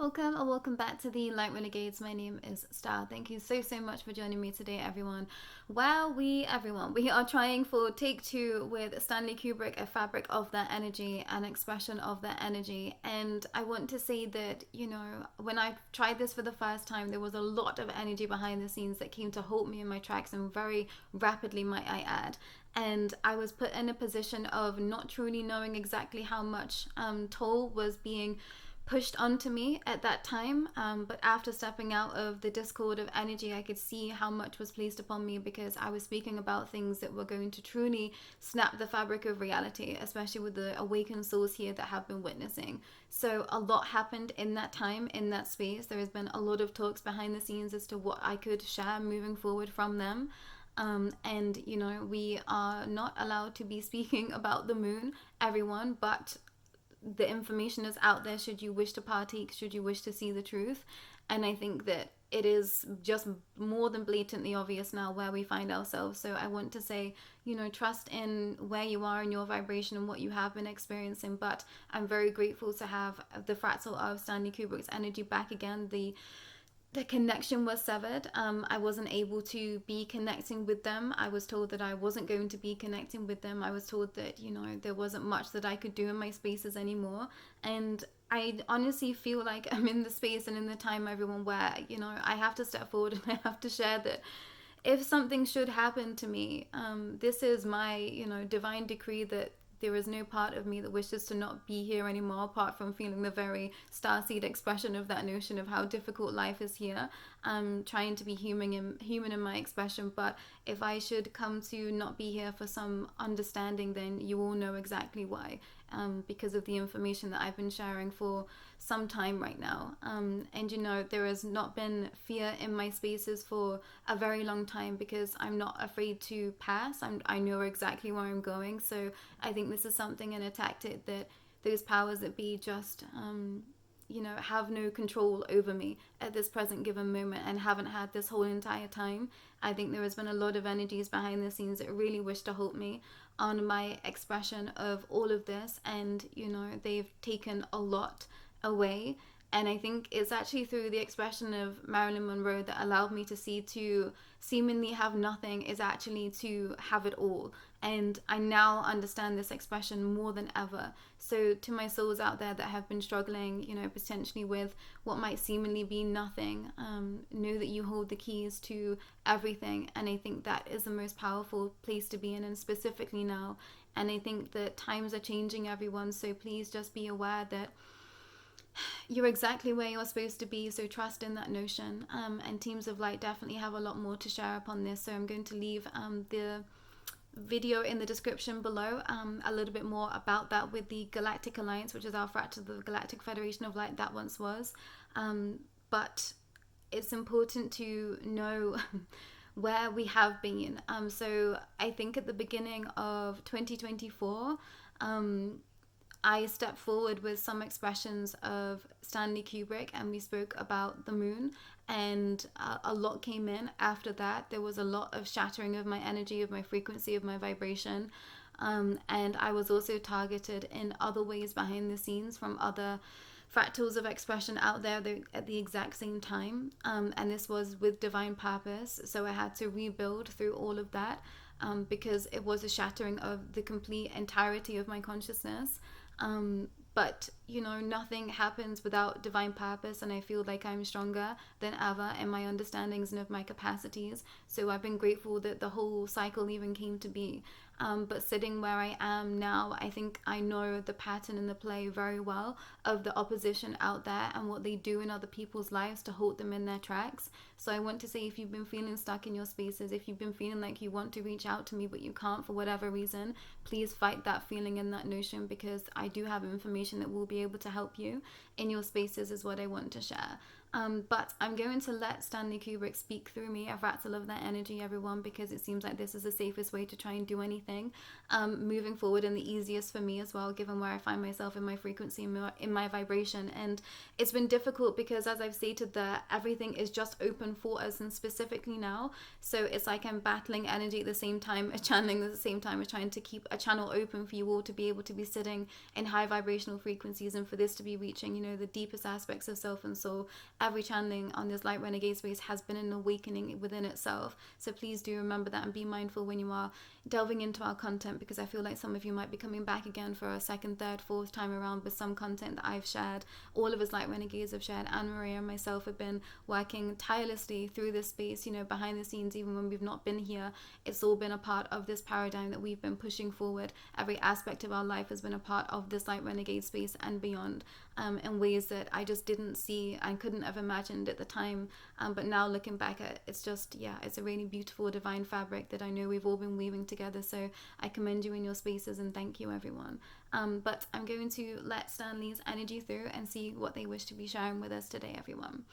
Welcome or welcome back to the Light Renegades. My name is Star. Thank you so much for joining me today, everyone. We are trying for take 2 with Stanley Kubrick, A Fabric of That Energy, an expression of that energy. And I want to say that, when I tried this for the first time, there was a lot of energy behind the scenes that came to halt me in my tracks, and very rapidly, might I add. And I was put in a position of not truly knowing exactly how much toll was being pushed onto me at that time, but after stepping out of the discord of energy, I could see how much was placed upon me, because I was speaking about things that were going to truly snap the fabric of reality, especially with the awakened souls here that have been witnessing. So a lot happened in that time, in that space. There has been a lot of talks behind the scenes as to what I could share moving forward from them. We are not allowed to be speaking about the moon, everyone, but the information is out there should you wish to partake, should you wish to see the truth. And I think that it is just more than blatantly obvious now where we find ourselves. So I want to say, trust in where you are in your vibration and what you have been experiencing. But I'm very grateful to have the fractal of Stanley Kubrick's energy back again. The connection was severed. I wasn't able to be connecting with them. I was told that I wasn't going to be connecting with them. I was told that, there wasn't much that I could do in my spaces anymore. And I honestly feel like I'm in the space and in the time, everyone, where, I have to step forward and I have to share that if something should happen to me, this is my, divine decree that there is no part of me that wishes to not be here anymore, apart from feeling the very starseed expression of that notion of how difficult life is here. I'm trying to be human in my expression, but if I should come to not be here for some understanding, then you all know exactly why, because of the information that I've been sharing for some time right now. There has not been fear in my spaces for a very long time, because I'm not afraid to pass. I know exactly where I'm going. So I think this is something and a tactic that those powers that be just have no control over me at this present given moment, and haven't had this whole entire time. I think there has been a lot of energies behind the scenes that really wish to hold me on my expression of all of this, and they've taken a lot away. And I think it's actually through the expression of Marilyn Monroe that allowed me to see to seemingly have nothing is actually to have it all. And I now understand this expression more than ever. So to my souls out there that have been struggling, potentially with what might seemingly be nothing, know that you hold the keys to everything. And I think that is the most powerful place to be in, and specifically now. And I think that times are changing, everyone. So please just be aware that you're exactly where you're supposed to be, so trust in that notion. And Teams of Light definitely have a lot more to share upon this, so I'm going to leave the video in the description below, a little bit more about that with the Galactic Alliance, which is our fractal of the Galactic Federation of Light that once was. But it's important to know where we have been. So I think at the beginning of 2024, I stepped forward with some expressions of Stanley Kubrick, and we spoke about the moon, and a lot came in after that. There was a lot of shattering of my energy, of my frequency, of my vibration, and I was also targeted in other ways behind the scenes from other fractals of expression out there at the exact same time, and this was with divine purpose. So I had to rebuild through all of that, because it was a shattering of the complete entirety of my consciousness. But nothing happens without divine purpose, and I feel like I'm stronger than ever in my understandings and of my capacities. So I've been grateful that the whole cycle even came to be. But sitting where I am now, I think I know the pattern and the play very well of the opposition out there and what they do in other people's lives to hold them in their tracks. So I want to say, if you've been feeling stuck in your spaces, if you've been feeling like you want to reach out to me but you can't for whatever reason, please fight that feeling and that notion, because I do have information that will be able to help you in your spaces, is what I want to share. But I'm going to let Stanley Kubrick speak through me, a fractal of that energy, everyone, because it seems like this is the safest way to try and do anything moving forward, and the easiest for me as well, given where I find myself in my frequency, in my vibration. And it's been difficult because, as I've stated, that everything is just open for us, and specifically now. So it's like I'm battling energy at the same time as channeling, at the same time as trying to keep a channel open for you all to be able to be sitting in high vibrational frequencies, and for this to be reaching, the deepest aspects of self and soul. Every channeling on this Light Renegade space has been an awakening within itself. So please do remember that and be mindful when you are delving into our content, because I feel like some of you might be coming back again for a second, third, fourth time around with some content that I've shared. All of us Light Renegades have shared. Anne Maria and myself have been working tirelessly through this space, behind the scenes, even when we've not been here. It's all been a part of this paradigm that we've been pushing forward. Every aspect of our life has been a part of this Light Renegade space and beyond, in ways that I just didn't see and couldn't have imagined at the time. But now looking back at it, it's just, it's a really beautiful divine fabric that I know we've all been weaving together. So I commend you in your spaces and thank you, everyone. But I'm going to let Stanley's energy through and see what they wish to be sharing with us today, everyone.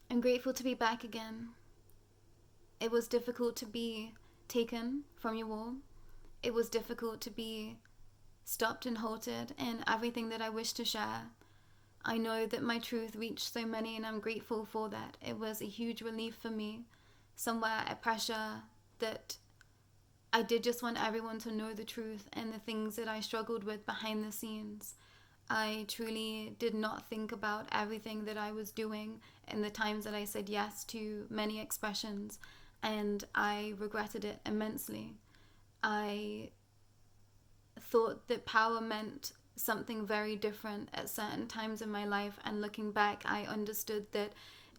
I'm grateful to be back again. It was difficult to be taken from you all. It was difficult to be stopped and halted in everything that I wish to share. I know that my truth reached so many, and I'm grateful for that. It was a huge relief for me. Somewhere a pressure that I did just want everyone to know the truth and the things that I struggled with behind the scenes. I truly did not think about everything that I was doing in the times that I said yes to many expressions, and I regretted it immensely. I thought that power meant something very different at certain times in my life, and looking back, I understood that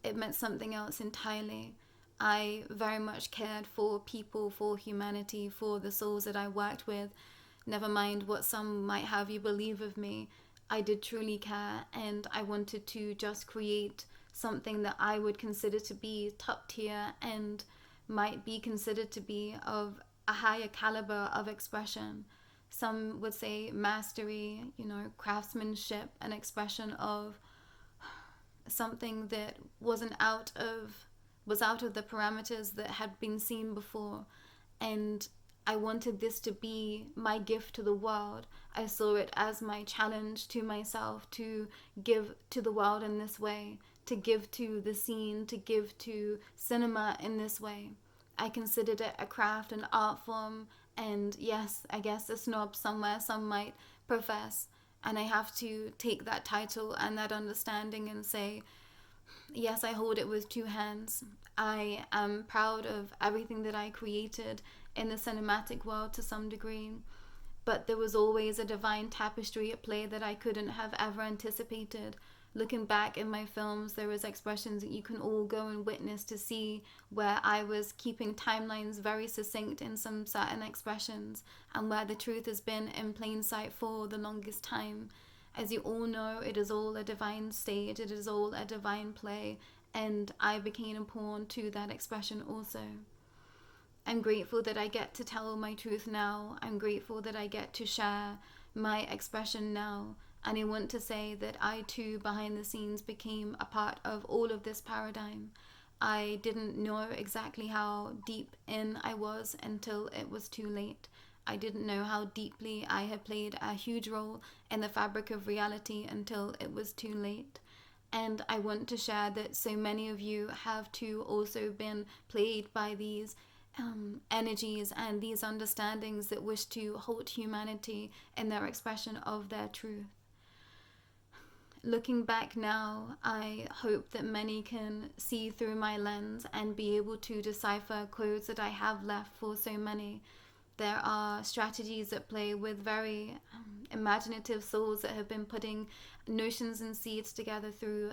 it meant something else entirely. I very much cared for people, for humanity, for the souls that I worked with. Never mind what some might have you believe of me. I did truly care, and I wanted to just create something that I would consider to be top tier and might be considered to be of a higher caliber of expression. Some would say mastery, craftsmanship, an expression of something that was out of the parameters that had been seen before. And I wanted this to be my gift to the world. I saw it as my challenge to myself to give to the world in this way, to give to the scene, to give to cinema in this way. I considered it a craft, an art form, and yes, I guess a snob somewhere, some might profess. And I have to take that title and that understanding and say, yes, I hold it with two hands. I am proud of everything that I created in the cinematic world to some degree, but there was always a divine tapestry at play that I couldn't have ever anticipated. Looking back in my films, there was expressions that you can all go and witness to see where I was keeping timelines very succinct in some certain expressions, and where the truth has been in plain sight for the longest time. As you all know, it is all a divine stage, it is all a divine play, and I became a pawn to that expression also. I'm grateful that I get to tell my truth now. I'm grateful that I get to share my expression now. And I want to say that I too, behind the scenes, became a part of all of this paradigm. I didn't know exactly how deep in I was until it was too late. I didn't know how deeply I had played a huge role in the fabric of reality until it was too late. And I want to share that so many of you have too also been played by these energies and these understandings that wish to halt humanity in their expression of their truth. Looking back now, I hope that many can see through my lens and be able to decipher codes that I have left for so many. There are strategies at play with very imaginative souls that have been putting notions and seeds together through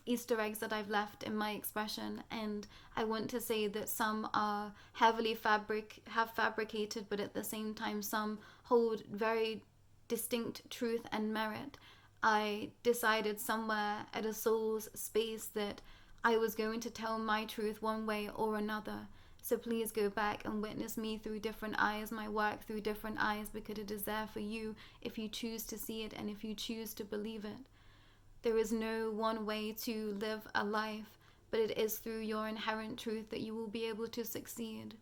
Easter eggs that I've left in my expression, and I want to say that some are heavily fabricated, but at the same time some hold very distinct truth and merit. I decided somewhere at a soul's space that I was going to tell my truth one way or another. So please go back and witness me through different eyes, my work through different eyes, because it is there for you if you choose to see it and if you choose to believe it. There is no one way to live a life, but it is through your inherent truth that you will be able to succeed.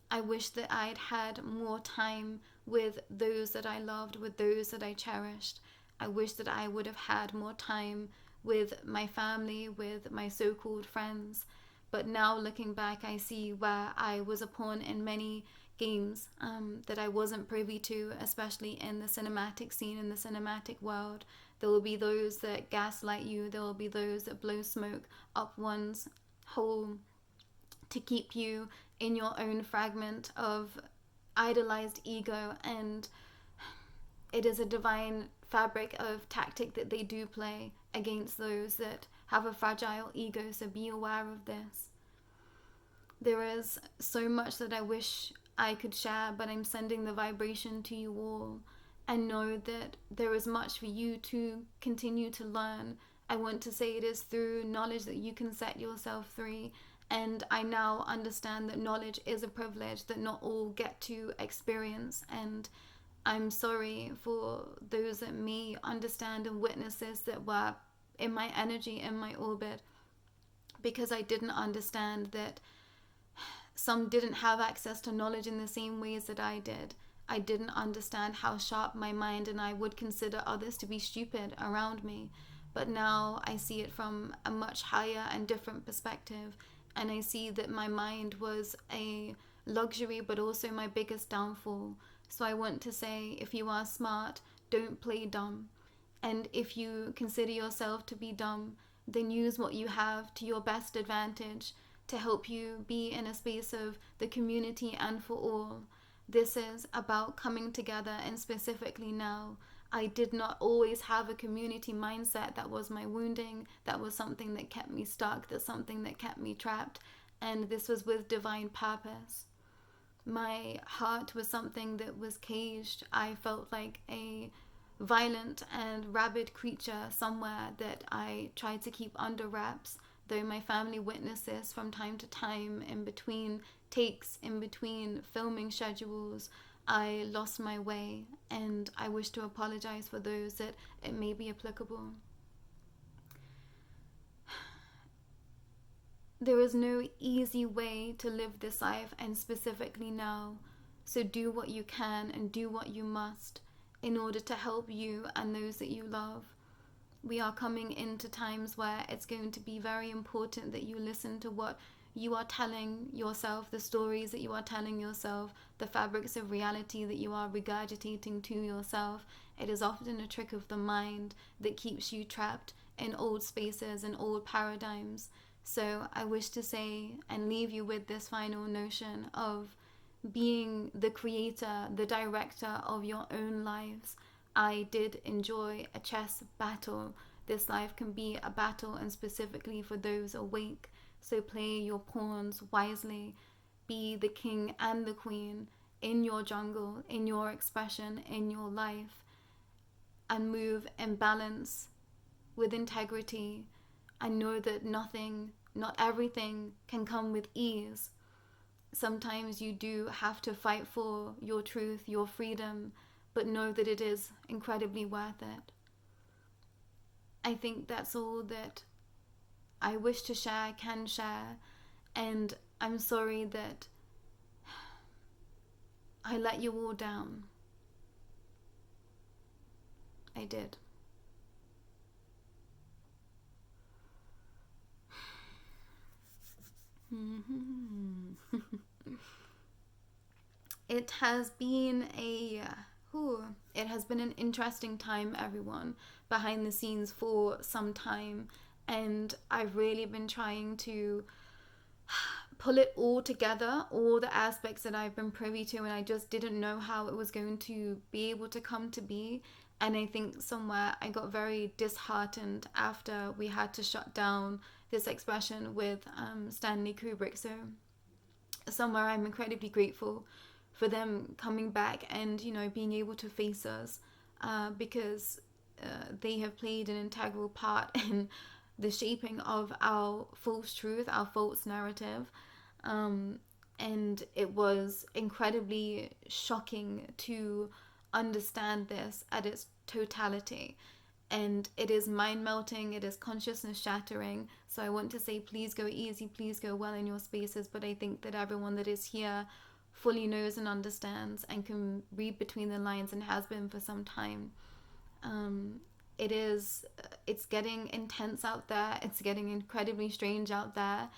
I wish that I'd had more time with those that I loved, with those that I cherished. I wish that I would have had more time with my family, with my so-called friends. But now looking back, I see where I was a pawn in many games that I wasn't privy to, especially in the cinematic scene, in the cinematic world. There will be those that gaslight you. There will be those that blow smoke up one's hole to keep you in your own fragment of idolized ego. And it is a divine fabric of tactic that they do play against those that have a fragile ego, so be aware of this. There is so much that I wish I could share, but I'm sending the vibration to you all, and know that there is much for you to continue to learn. I want to say it is through knowledge that you can set yourself free, and I now understand that knowledge is a privilege that not all get to experience, and I'm sorry for those that may understand and witness this that were in my energy, in my orbit, because I didn't understand that some didn't have access to knowledge in the same ways that I did. I didn't understand how sharp my mind, and I would consider others to be stupid around me. But now I see it from a much higher and different perspective, and I see that my mind was a luxury but also my biggest downfall. So I want to say, if you are smart, don't play dumb. And if you consider yourself to be dumb, then use what you have to your best advantage to help you be in a space of the community and for all. This is about coming together, and specifically now, I did not always have a community mindset. That was my wounding. That was something that kept me stuck. That's something that kept me trapped. And this was with divine purpose. My heart was something that was caged. I felt like a violent and rabid creature somewhere that I tried to keep under wraps, though my family witnessed this from time to time. In between takes, in between filming schedules, I lost my way, and I wish to apologize for those that it may be applicable. There is no easy way to live this life, and specifically now. So do what you can and do what you must in order to help you and those that you love. We are coming into times where it's going to be very important that you listen to what you are telling yourself, the stories that you are telling yourself, the fabrics of reality that you are regurgitating to yourself. It is often a trick of the mind that keeps you trapped in old spaces and old paradigms. So I wish to say and leave you with this final notion of being the creator, the director of your own lives. I did enjoy a chess battle. This life can be a battle, and specifically for those awake. So play your pawns wisely. Be the king and the queen in your jungle, in your expression, in your life, and move in balance with integrity. I know that not everything can come with ease. Sometimes you do have to fight for your truth, your freedom, but know that it is incredibly worth it. I think that's all that I wish to share, can share, and I'm sorry that I let you all down. I did. It has been an interesting time, everyone, behind the scenes for some time, and I've really been trying to pull it all together, all the aspects that I've been privy to, and I just didn't know how it was going to be able to come to be. And I think somewhere I got very disheartened after we had to shut down this expression with Stanley Kubrick. So somewhere I'm incredibly grateful for them coming back and, being able to face us, because they have played an integral part in the shaping of our false truth, our false narrative. And it was incredibly shocking to understand this at its totality. And it is mind-melting, it is consciousness-shattering. So I want to say, please go easy, please go well in your spaces. But I think that everyone that is here fully knows and understands and can read between the lines and has been for some time. it's getting intense out there. It's getting incredibly strange out there.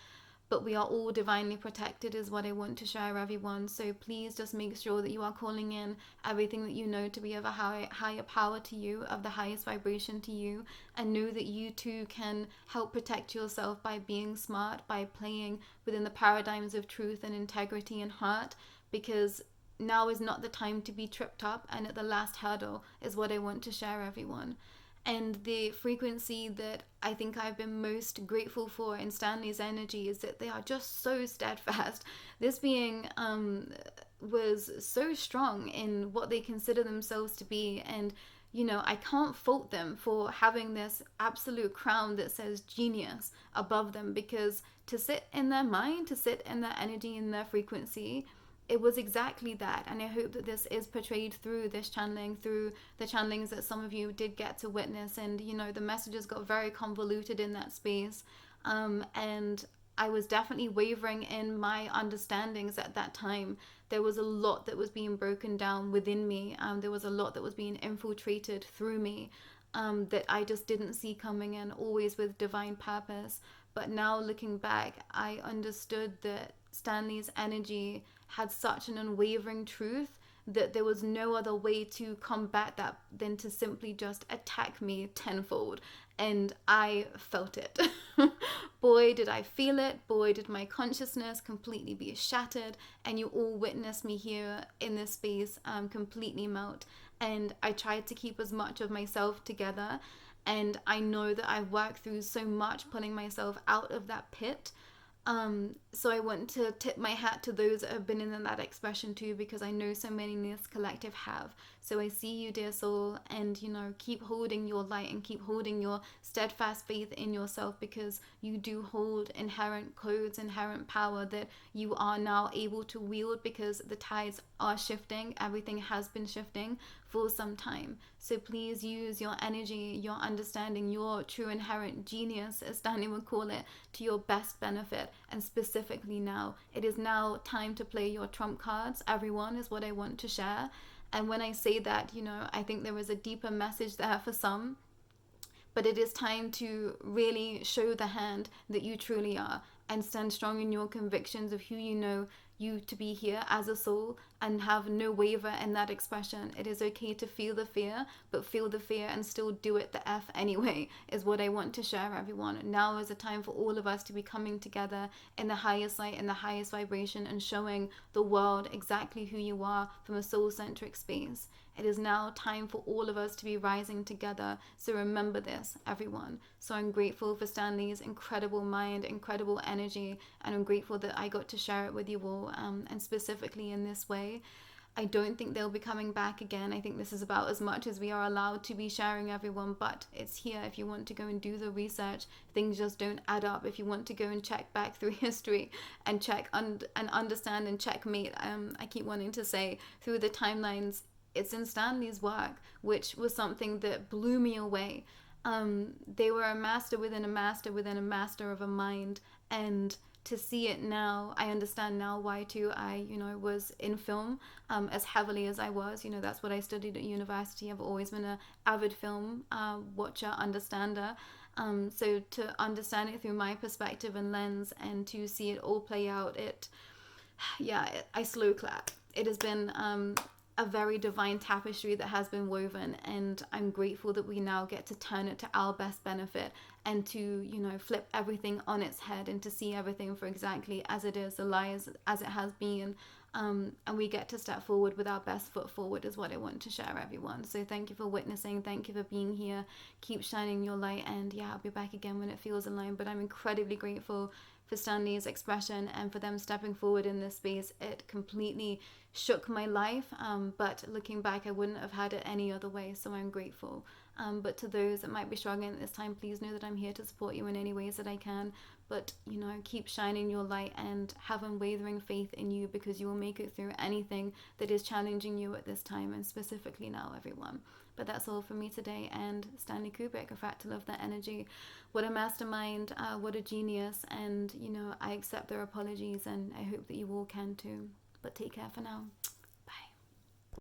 But we are all divinely protected is what I want to share everyone. So please just make sure that you are calling in everything that you know to be of a higher power to you, of the highest vibration to you, and know that you too can help protect yourself by being smart, by playing within the paradigms of truth and integrity and heart, because now is not the time to be tripped up, and at the last hurdle is what I want to share everyone. And the frequency that I think I've been most grateful for in Stanley's energy is that they are just so steadfast. This being was so strong in what they consider themselves to be, and I can't fault them for having this absolute crown that says genius above them, because to sit in their mind, to sit in their energy, in their frequency, it was exactly that. And I hope that this is portrayed through this channeling, through the channelings that some of you did get to witness. And the messages got very convoluted in that space, and I was definitely wavering in my understandings at that time. There was a lot that was being broken down within me. There was a lot that was being infiltrated through me, that I just didn't see coming in, always with divine purpose. But now looking back, I understood that Stanley's energy had such an unwavering truth that there was no other way to combat that than to simply just attack me tenfold. And I felt it. Boy, did I feel it. Boy, did my consciousness completely be shattered. And you all witnessed me here in this space completely melt. And I tried to keep as much of myself together. And I know that I worked through so much pulling myself out of that pit. So I want to tip my hat to those that have been in that expression too, because I know so many in this collective have. So I see you, dear soul, and keep holding your light and keep holding your steadfast faith in yourself, because you do hold inherent codes, inherent power that you are now able to wield, because the tides are shifting. Everything has been shifting for some time. So please use your energy, your understanding, your true inherent genius, as Stanley would call it, to your best benefit. And specifically now, it is now time to play your trump cards, everyone, is what I want to share. And when I say that, I think there is a deeper message there for some. But it is time to really show the hand that you truly are, and stand strong in your convictions of who you know you to be here as a soul, and have no waver in that expression. It is okay to feel the fear, but feel the fear and still do it the F anyway, is what I want to share, everyone. Now is a time for all of us to be coming together in the highest light, in the highest vibration, and showing the world exactly who you are from a soul-centric space. It is now time for all of us to be rising together. So remember this, everyone. So I'm grateful for Stanley's incredible mind, incredible energy, and I'm grateful that I got to share it with you all, and specifically in this way. I don't think they'll be coming back again. I think this is about as much as we are allowed to be sharing, everyone, but it's here if you want to go and do the research. Things just don't add up. If you want to go and check back through history and check and understand and checkmate, I keep wanting to say, through the timelines, it's in Stanley's work, which was something that blew me away. They were a master within a master within a master of a mind, and to see it now, I understand now why too I was in film as heavily as I was. That's what I studied at university. I've always been an avid film watcher, understander. So to understand it through my perspective and lens, and to see it all play out, I slow clap. It has been a very divine tapestry that has been woven, and I'm grateful that we now get to turn it to our best benefit, and to flip everything on its head, and to see everything for exactly as it is, the lie as it has been, and we get to step forward with our best foot forward, is what I want to share, everyone. So thank you for witnessing, thank you for being here, keep shining your light, and I'll be back again when it feels aligned. But I'm incredibly grateful for Stanley's expression and for them stepping forward in this space. It completely shook my life, but looking back, I wouldn't have had it any other way, so I'm grateful. But to those that might be struggling at this time, please know that I'm here to support you in any ways that I can. But keep shining your light and have unwavering faith in you, because you will make it through anything that is challenging you at this time, and specifically now, everyone. But that's all from me today, and Stanley Kubrick, a fractal of that energy. What a mastermind, what a genius, and I accept their apologies, and I hope that you all can too. But take care for now.